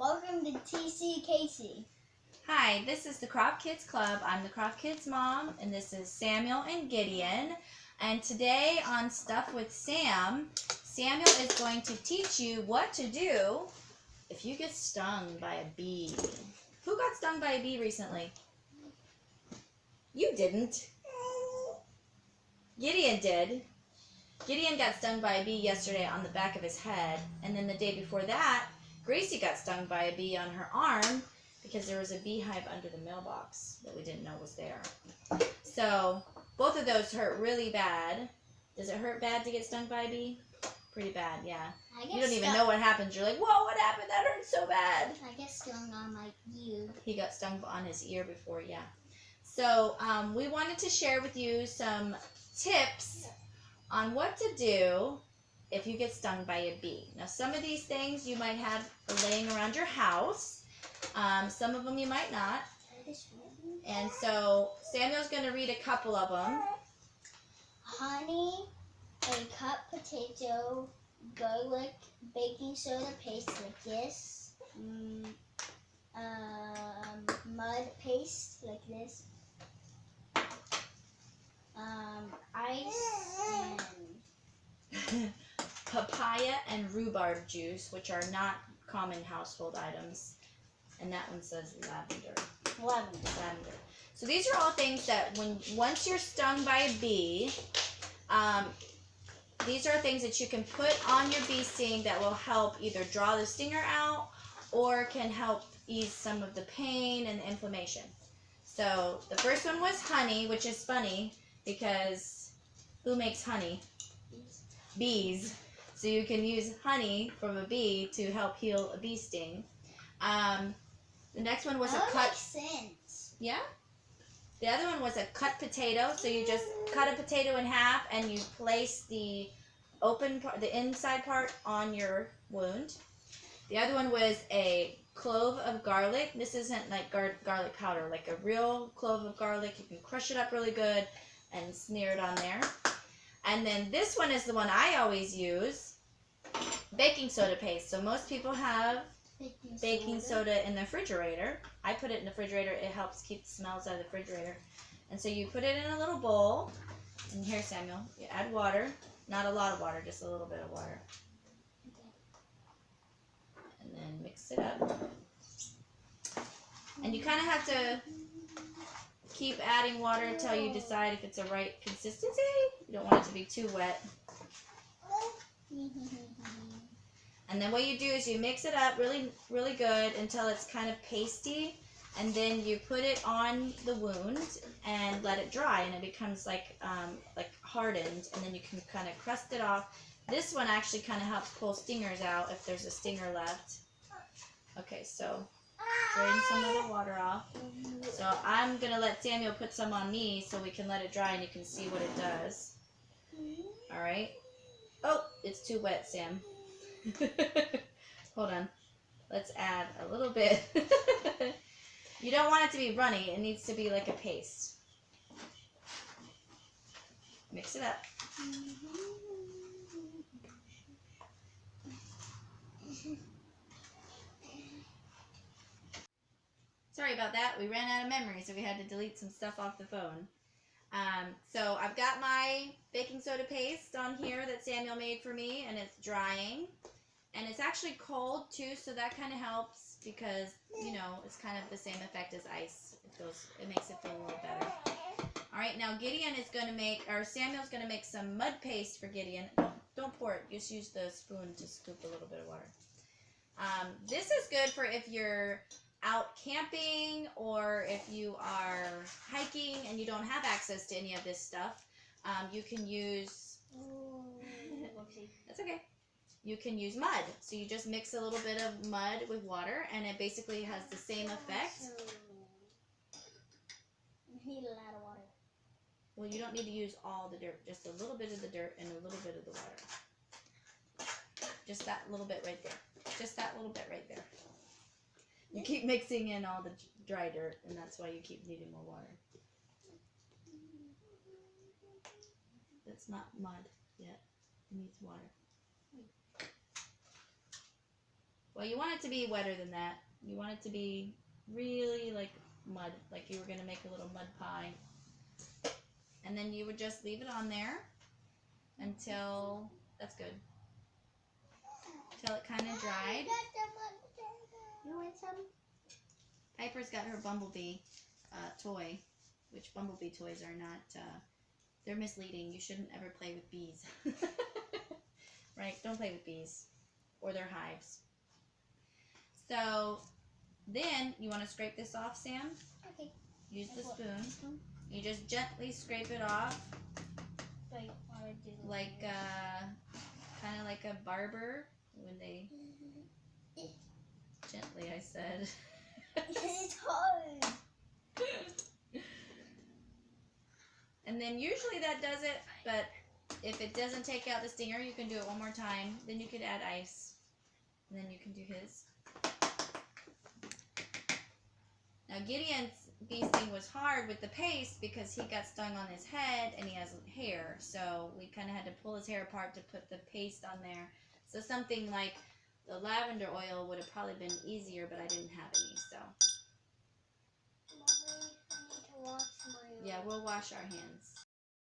Welcome to TCKC. Hi, this is the Crop Kids Club. I'm the Crop Kids mom, and this is Samuel and Gideon. And today on Stuff with Sam, Samuel is going to teach you what to do if you get stung by a bee. Who got stung by a bee recently? You didn't. Gideon did. Gideon got stung by a bee yesterday on the back of his head, and then the day before that, Gracie got stung by a bee on her arm because there was a beehive under the mailbox that we didn't know was there. So both of those hurt really bad. Does it hurt bad to get stung by a bee? Pretty bad, yeah. You don't even know what happens. You're like, whoa, what happened? That hurt so bad. I get stung on my ear. He got stung on his ear before, yeah. So we wanted to share with you some tips on what to do if you get stung by a bee. Now, some of these things you might have laying around your house. Some of them you might not. And so Samuel's going to read a couple of them. Honey, a cut potato, garlic, baking soda paste like this. Mud paste like this. Ice and papaya and rhubarb juice, which are not common household items. And that one says lavender. Lavender. So these are all things that once you're stung by a bee, these are things that you can put on your bee sting that will help either draw the stinger out or can help ease some of the pain and the inflammation. So the first one was honey, which is funny because who makes honey? Bees. So you can use honey from a bee to help heal a bee sting. The next one was that a cut. Makes sense. Yeah. The other one was a cut potato. So you just cut a potato in half and you place the open part, the inside part, on your wound. The other one was a clove of garlic. This isn't like garlic powder, like a real clove of garlic. You can crush it up really good and smear it on there. And then this one is the one I always use, baking soda paste. So most people have baking soda in the refrigerator. I put it in the refrigerator. It helps keep the smells out of the refrigerator. And so you put it in a little bowl. And here, Samuel, you add water. Not a lot of water, just a little bit of water. And then mix it up. And you kind of have to keep adding water until you decide if it's the right consistency. You don't want it to be too wet. And then what you do is you mix it up really, really good until it's kind of pasty. And then you put it on the wound and let it dry. And it becomes like hardened. And then you can kind of crust it off. This one actually kind of helps pull stingers out if there's a stinger left. Okay, so drain some of the water off. So I'm going to let Samuel put some on me so we can let it dry and you can see what it does. All right. Oh, it's too wet, Sam. Hold on. Let's add a little bit. You don't want it to be runny. It needs to be like a paste. Mix it up. Sorry about that. We ran out of memory, so we had to delete some stuff off the phone. So I've got my baking soda paste on here that Samuel made for me, and it's drying. And it's actually cold too, so that kind of helps because, you know, it's kind of the same effect as ice. It makes it feel a little better. All right, now Gideon is going to make, or Samuel's going to make some mud paste for Gideon. Don't pour it. Just use the spoon to scoop a little bit of water. This is good for if you're out camping or if you are hiking and you don't have access to any of this stuff. You can use, that's okay. You can use mud. So you just mix a little bit of mud with water and it basically has the same effect. You need a lot of water. Well, you don't need to use all the dirt, just a little bit of the dirt and a little bit of the water. Just that little bit right there. Just that little bit right there. You keep mixing in all the dry dirt and that's why you keep needing more water. That's not mud yet. It needs water. Well, you want it to be wetter than that. You want it to be really like mud, like you were going to make a little mud pie. And then you would just leave it on there until, that's good, until it kind of dried. You want some? Piper's got her Bumblebee toy, which Bumblebee toys are not, they're misleading. You shouldn't ever play with bees. Right? Don't play with bees or their hives. So then you want to scrape this off, Sam? Okay. Use the Like spoon. You just gently scrape it off, Like, want to do like kind of like a barber when they gently. I said. It's hard. And then usually that does it, but if it doesn't take out the stinger, you can do it one more time. Then you could add ice, and then you can do his. Now Gideon's bee sting was hard with the paste because he got stung on his head and he has hair, so we kind of had to pull his hair apart to put the paste on there. So something like the lavender oil would have probably been easier, but I didn't have any, so. Mommy, I need to wash my Yeah, we'll wash our hands.